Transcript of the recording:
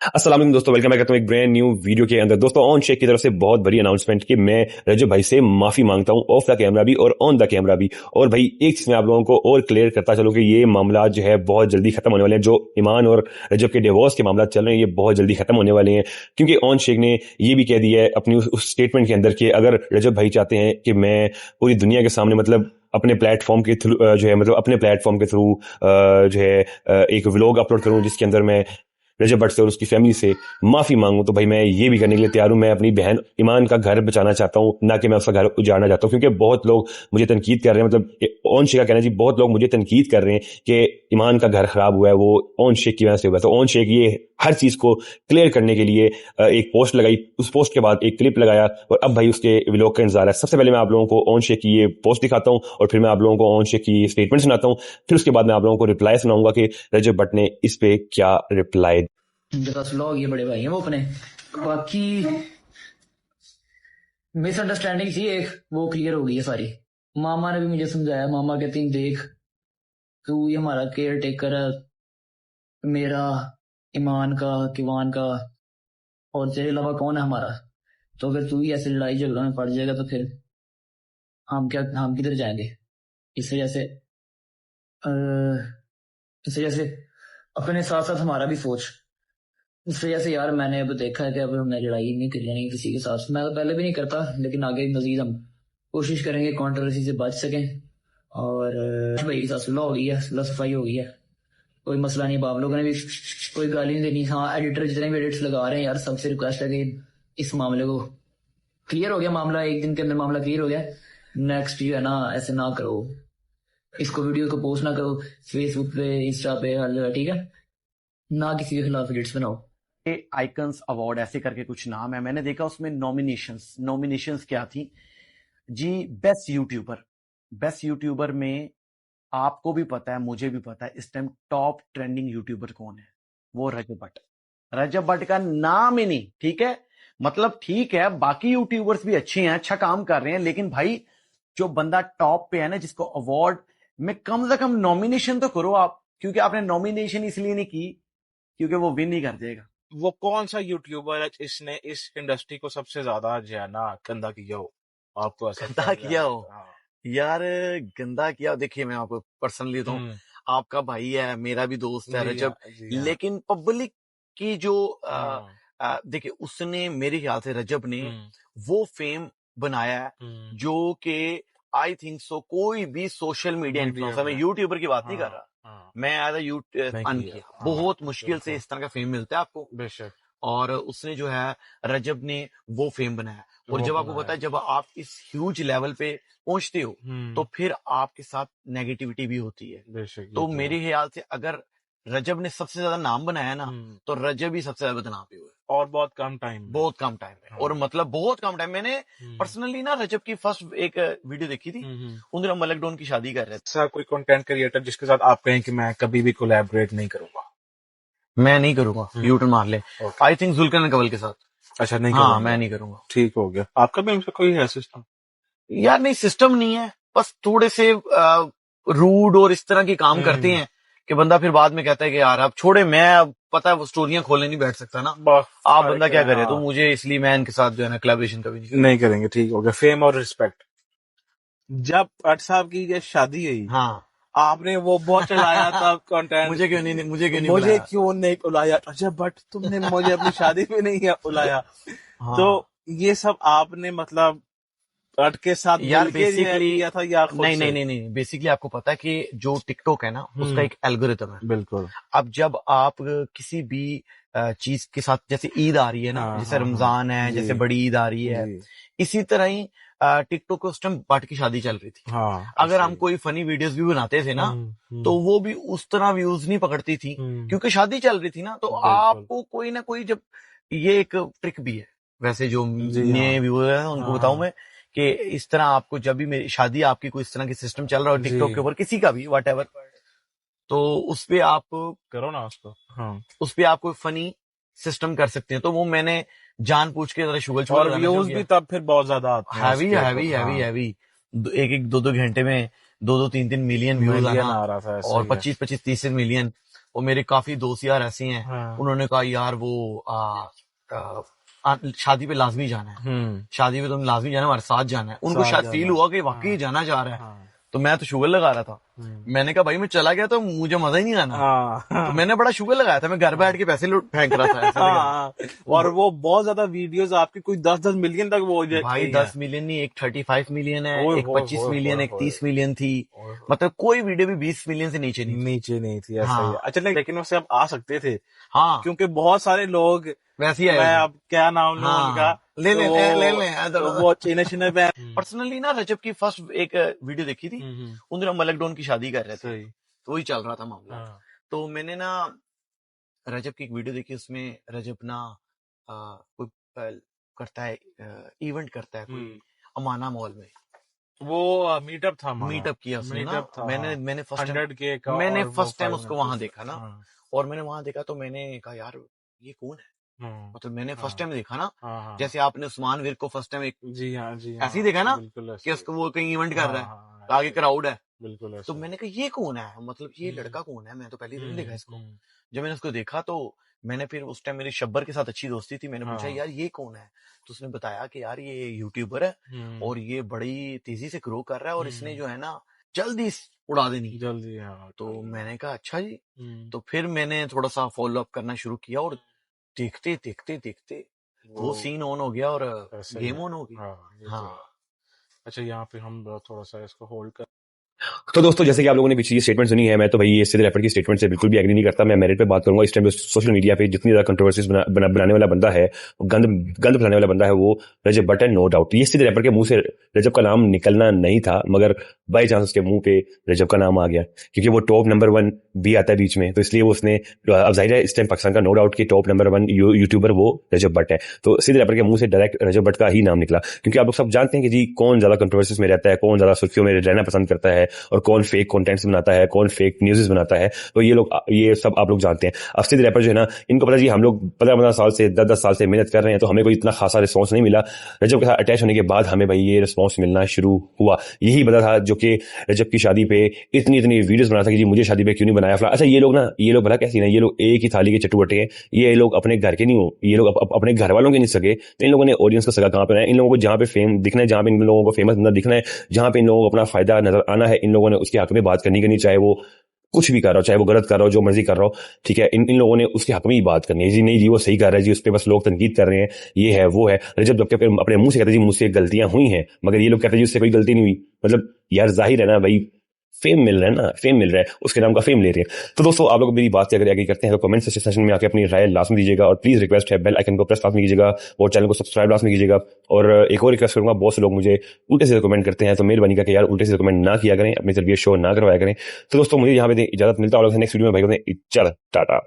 अस्सलाम वालेकुम दोस्तों, वेलकम बैक करता हूं एक ब्रांड न्यू वीडियो के अंदर। दोस्तों, ऑन शेख की तरफ से बहुत बड़ी अनाउंसमेंट कि मैं रजब भाई से माफी मांगता हूं, ऑफ द कैमरा भी और ऑन द कैमरा भी। और भाई एक चीज मैं आप लोगों को और क्लियर करता चलूं कि ये मामला जो है बहुत जल्दी खत्म होने वाले हैं। जो ईमान और रजब के डिवोर्स के मामला चल रहे हैं, ये बहुत जल्दी खत्म होने वाले हैं, क्योंकि ऑन शेख ने ये भी कह दिया है अपनी उस स्टेटमेंट के अंदर कि अगर रजब भाई चाहते हैं कि मैं पूरी दुनिया के सामने मतलब अपने प्लेटफॉर्म के थ्रू जो है मतलब अपने प्लेटफॉर्म के थ्रू जो है एक व्लॉग अपलोड करूं जिसके अंदर मैं रजब भट्ट से और उसकी फैमिली से माफी मांगू, तो भाई मैं ये भी करने के लिए तैयार हूं। मैं अपनी बहन ईमान का घर बचाना चाहता हूं, ना कि मैं उसका घर उजाड़ना चाहता हूं, क्योंकि बहुत लोग मुझे तनकीद कर रहे हैं, मतलब ओन शेख का कहना जी, बहुत लोग मुझे तनकीद कर रहे हैं कि ईमान का घर खराब हुआ है, वो ओन शेख की वजह से हुआ है। तो ओन शेख ये हर चीज को क्लियर करने के लिए एक पोस्ट लगाई, उस पोस्ट के बाद एक क्लिप लगाया, और अब भाई उसके व्लॉग का इंतजार है। सबसे पहले मैं आप लोगों को ओन शेख की ये पोस्ट दिखाता हूँ, और फिर मैं आप लोगों को ओन शेख की स्टेटमेंट सुनाता हूँ। फिर उसके बाद मैं आप लोगों को रिप्लाई सुनाऊंगा कि रजब भट्ट ने इस पे क्या रिप्लाई। जरा स्लॉग ये बड़े भाई हैं वो अपने। बाकी मिसअंडरस्टैंडिंग थी एक, वो क्लियर हो गई है सारी। मामा ने भी मुझे समझाया, मामा कहती हैं देख तू ही हमारा केयर टेकर है, मेरा, ईमान का, किवान का, और तेरे अलावा कौन है हमारा। तो अगर तू ही ऐसे लड़ाई झगड़ों में पड़ जाएगा तो फिर हम किधर जाएंगे। इस वजह से इस वजह से अपने साथ साथ हमारा भी सोच। इस वजह से यार मैंने अब देखा है कि अब हमने लड़ाई नहीं करनी नहीं किसी के साथ। मैं तो पहले भी नहीं करता, लेकिन आगे मजीद हम कोशिश करेंगे कंट्रोवर्सी से बच सकें। और भाई के साथ सुलह हो गई है, सुलह सफाई हो गई है, कोई मसला नहीं। आप लोगों ने भी कोई गाली नहीं देनी। हाँ, एडिटर जितने भी एडिट्स लगा रहे हैं यार, सबसे रिक्वेस्ट है कि इस मामले को क्लियर हो गया, मामला एक दिन के अंदर मामला क्लियर हो गया। नेक्स्ट जो है ना, ऐसे ना करो, इसको वीडियो को पोस्ट ना करो फेसबुक पे, इंस्टा पे, ठीक है ना, किसी के खिलाफ एडिट्स बनाओ। आइकन्स अवार्ड ऐसे करके कुछ नाम है, मैंने देखा उसमें नॉमिनेशंस क्या थी जी। बेस्ट यूट्यूबर में आपको भी पता है, मुझे भी पता है, इस टाइम टॉप ट्रेंडिंग यूट्यूबर कौन है? वो रजब भट्ट का नाम ही नहीं। ठीक है, मतलब ठीक है, बाकी यूट्यूबर्स भी अच्छे हैं, अच्छा काम कर रहे हैं, लेकिन भाई जो बंदा टॉप पे है ना, जिसको अवार्ड में कम से कम नॉमिनेशन तो करो आप। क्योंकि आपने नॉमिनेशन इसलिए नहीं की क्योंकि वो विन ही कर देगा। वो कौन सा यूट्यूबर है इसने इस इंडस्ट्री को सबसे ज्यादा जो है ना गंदा किया हो? आपको ऐसा गंदा किया हो? हाँ। यार गंदा किया, देखिए मैं आपको पर्सनली तो आपका भाई है, मेरा भी दोस्त है रजब, लेकिन पब्लिक की जो देखिए उसने, मेरे ख्याल से रजब ने वो फेम बनाया है जो कि आई थिंक सो कोई भी सोशल मीडिया इन्फ्लुएंसर, मैं यूट्यूबर की बात नहीं कर रहा, मैं एज अन किया, बहुत मुश्किल से इस तरह का फेम मिलता है आपको बेशक। और उसने जो है, रजब ने वो फेम बनाया। और जब आपको पता है, जब आप इस ह्यूज लेवल पे पहुंचते हो तो फिर आपके साथ नेगेटिविटी भी होती है। तो मेरे ख्याल से अगर रजब ने सबसे ज्यादा नाम बनाया ना, तो रजब ही सबसे ज्यादा बदनाम पे हुए, और बहुत कम टाइम में। और मतलब बहुत कम टाइम। मैंने पर्सनली ना रजब की फर्स्ट एक वीडियो देखी थी, उन दिनों मलक डॉन की शादी कर रहे थे। ऐसा कोई कंटेंट क्रिएटर जिसके साथ आप कहें कि मैं कभी भी कोलैबोरेट नहीं करूंगा? मैं नहीं करूंगा, यूटर्न मार ले। आई थिंक जुल्कन कवल के साथ। अच्छा, नहीं हाँ, मैं नहीं करूंगा। ठीक हो गया। आपका भी उनसे कोई है सिस्टम? यार नहीं, सिस्टम नहीं है, बस थोड़े से रूड और इस तरह की काम करते हैं कि बंदा फिर बाद में कहता है कि यार आप छोड़े, मैं अब पता है वो स्टोरियां खोलने नहीं बैठ सकता ना, आप बंदा क्या करे। तो मुझे इसलिए मैं इनके साथ जो है ना कोलैबोरेशन कभी नहीं करेंगे। ठीक हो गया। फेम और रिस्पेक्ट। जब भट्ट साहब की ये शादी हुई, हाँ, आपने वो बहुत चलाया था कंटेंट। मुझे क्यों नहीं बुलाया? रजब भट्ट, तुमने मुझे अपनी शादी में नहीं बुलाया। हाँ। तो ये सब आपने मतलब भट्ट के साथ यार बेसिकली किया था या खुद से? नहीं, बेसिकली आपको पता है कि जो टिकटॉक है ना, उसका एक एल्गोरिथम है। बिल्कुल। अब जब आप किसी भी चीज के साथ, जैसे ईद आ रही है ना, जैसे रमजान है, जैसे बड़ी ईद आ रही है, इसी तरह ही टिकटॉक को उस टाइम भट्ट की शादी चल रही थी। अगर हम कोई फनी वीडियोस भी बनाते थे ना, तो वो भी उस तरह व्यूज नहीं पकड़ती थी, क्योंकि शादी चल रही थी ना। तो आपको कोई ना कोई, जब ये एक ट्रिक भी है वैसे, जो नए व्यूअर हैं उनको बताऊं मैं कि इस तरह आपको, जब भी मेरी शादी, आपकी कोई इस तरह की सिस्टम चल रहा हो टिकटॉक के ऊपर, किसी का भी वट एवर, तो उस पे आप करो ना उसको। हाँ, उस पे आप कोई फनी सिस्टम कर सकते हैं। तो वो मैंने जान पूछ के जरा शुगर और व्यूज भी तब फिर बहुत ज्यादा आते हैं, हैवी एक 2 घंटे में 2-3 मिलियन व्यूज आ रहा था, और 25-30 मिलियन। और मेरे काफी दोस्त यार ऐसे हैं, हाँ। उन्होंने कहा यार वो शादी पे लाजमी जाना है, शादी पे तुम लाजमी जाना है, हमारे साथ जाना है। उनको साथ शायद जाना फील है। हुआ कि वाकई हाँ। जाना जा रहा है। हाँ। तो मैं तो शुगर लगा रहा था। मैंने कहा भाई मैं चला गया तो मुझे मजा ही नहीं आना। हाँ। तो मैंने बड़ा शुगर लगाया था, मैं घर बैठ के पैसे फेंक रहा था ऐसा लगा। हाँ। और वो बहुत ज्यादा वीडियोस आपकी कोई 10-10 मिलियन तक वो भाई 10 मिलियन नहीं, एक 35 मिलियन है, ओए एक होए 25 होए मिलियन, होए एक होए। 30 मिलियन थी। ओए होए। मतलब कोई वीडियो भी 20 मिलियन से नीचे नहीं थी। नीचे नहीं थी, ऐसा ही है। हाँ अच्छा लेकिन उससे आप आ सकते थे, हाँ, क्योंकि बहुत सारे लोग, वैसे ही आए मैं थे। अब क्या नाम लूं उनका, हाँ ले तो ले वो चीने चीने पे पर्सनली ना रजब की फर्स्ट एक वीडियो देखी थी, उन दिनों मलक डॉन की शादी कर रहे थे, सही। तो वही चल रहा था मामला। हाँ। तो मैंने ना रजब की एक वीडियो देखी, उसमें रजब ना कोई करता है, इवेंट करता है कोई अमाना मॉल में, वो मीटअप था हमारा। मीटअप किया उसने ना। मीटअप था, हाँ। मैंने फर्स्ट 100K का, मैंने और वो फर्स्ट टाइम 5 उसको वहां मिनट। देखा ना, हाँ। और मैंने वहां देखा तो मैंने कहा यार ये कौन है, मतलब मैंने फर्स्ट टाइम देखा ना, हाँ, हाँ, जैसे आपने उस्मान विर्क को फर्स्ट टाइम एक जी हाँ, जी ऐसे ही हाँ, देखा ना बिल्कुल कि ऐसे। उसको वो कहीं इवेंट कर हाँ, रहा है, हाँ, आगे क्राउड है, बिल्कुल तो ऐसे। मैंने कहा ये कौन है, मतलब ये लड़का कौन है, मैं तो पहली दिन देखा इसको। जब मैंने उसको देखा तो मैंने फिर उस टाइम मेरी शब्बर के साथ अच्छी दोस्ती थी, मैंने पूछा हाँ। यार ये कौन है, तो उसने बताया कि यार ये यूट्यूबर है और ये बड़ी तेजी से ग्रो कर रहा है और इसने जो है ना जल्दी उड़ा देनी। जल्दी, हाँ। तो मैंने कहा अच्छा जी। तो फिर मैंने थोड़ा सा फॉलो अप करना शुरू किया और देखते देखते देखते वो सीन ऑन हो गया और ऐसे ही गेम है। ऑन हो गई। हाँ, ये तो हाँ है। अच्छा यहाँ पे हम थोड़ा सा इसको होल्ड कर। तो दोस्तों जैसे कि आप लोगों ने पीछे ये स्टेटमेंट सुनी है, मैं तो भाई ये सिद्ध रैपर की स्टेटमेंट से बिल्कुल भी एग्री नहीं करता। मैं मेरिट पे बात करूंगा। इस टाइम सोशल मीडिया पे जितनी ज्यादा कंट्रोवर्सीज बनाने वाला बंदा है, गंद फैलाने वाला बंदा है, वो रजब बट है, नो डाउट। ये सिद्ध रैपर के मुंह से रजब का नाम निकलना नहीं था, मगर बाई चांस उसके मुंह पे रजब का नाम आ गया, क्योंकि वो टॉप नंबर 1 भी आता है बीच में, तो इसलिए वो उसने, अब जाहिर है इस टाइम पाकिस्तान का नो डाउट कि टॉप नंबर 1 यूट्यूबर वो रजब बट है, तो सिद्ध रैपर के मुंह से डायरेक्ट रजब बट का ही नाम निकला। क्योंकि आप लोग सब जानते हैं कि जी कौन ज्यादा कंट्रोवर्सीज में रहता है, कौन ज्यादा सुर्खियों में रहना पसंद करता है, और कौन फेक कंटेंट्स बनाता है, कौन फेक न्यूज़ बनाता है, तो ये सब आप लोग जानते हैं। अब सिद्ध रैपर जो है ना, इनको पता जी हम लोग 15-15 साल से 10-10 साल से मेहनत कर रहे हैं, तो हमें कोई इतना खासा रिस्पांस नहीं मिला। रजब के साथ अटैच होने के बाद हमें भाई ये रिस्पांस मिलना शुरू हुआ। यही बंदा था जो कि रजब की शादी पे इतनी वीडियोस बनाता कि जी मुझे शादी पे क्यों नहीं बनाया। अच्छा ये लोग भला कैसी ना, ये लोग एक ही थाली के चटुवटे हैं। ये लोग अपने घर के नहीं हो, ये लोग अपने घर वालों के नहीं सके, तो इन लोगों ने ऑडियंस का सगा कहाँ पे बनाया। इन लोगों को जहाँ पे फेम दिखना है, जहाँ पे इन लोगों को फेमस बंदा दिखना है, जहाँ पे इन लोगों को अपना फायदा नजर आना है, इन लोगों ने उसके हक में बात करनी करनी, चाहे वो कुछ भी कर रहा हो, चाहे वो गलत कर रहा हो, जो मर्जी कर रहा हो, ठीक है। इन लोगों ने उसके हक में ही बात करनी है। जी नहीं जी वो सही कर रहा है जी, उस पर बस लोग तनकीद कर रहे हैं, ये है वो है। रजब जबकि अपने मुंह से कहते जी मुझसे गलतियां हुई हैं, मगर ये लोग कहते जी उससे कोई गलती नहीं हुई। मतलब यार जाहिर है ना भाई, फेम मिल रहा है ना, फेम मिल रहा है, उसके नाम का फेम ले रहे हैं। तो दोस्तों आप लोग मेरी बात से अगर एग्री करते हैं तो कमेंट सेक्शन में आके अपनी राय लास्ट में दीजिएगा, और प्लीज रिक्वेस्ट है बेल आइकन को प्रेस लास्ट में कीजिएगा, और चैनल को सब्सक्राइब लास्ट में कीजिएगा। और एक और रिक्वेस्ट करूंगा, बहुत से लोग मुझे उल्टे से कमेंट करते हैं, तो मेहरबानी करके यार उल्टे से कमेंट ना किया करें, अपने तरीके शो ना करवाया करें। तो दोस्तों मुझे यहाँ पे इजाजत मिलता है, और नेक्स्ट वीडियो में भाई इजाजत, टाटा।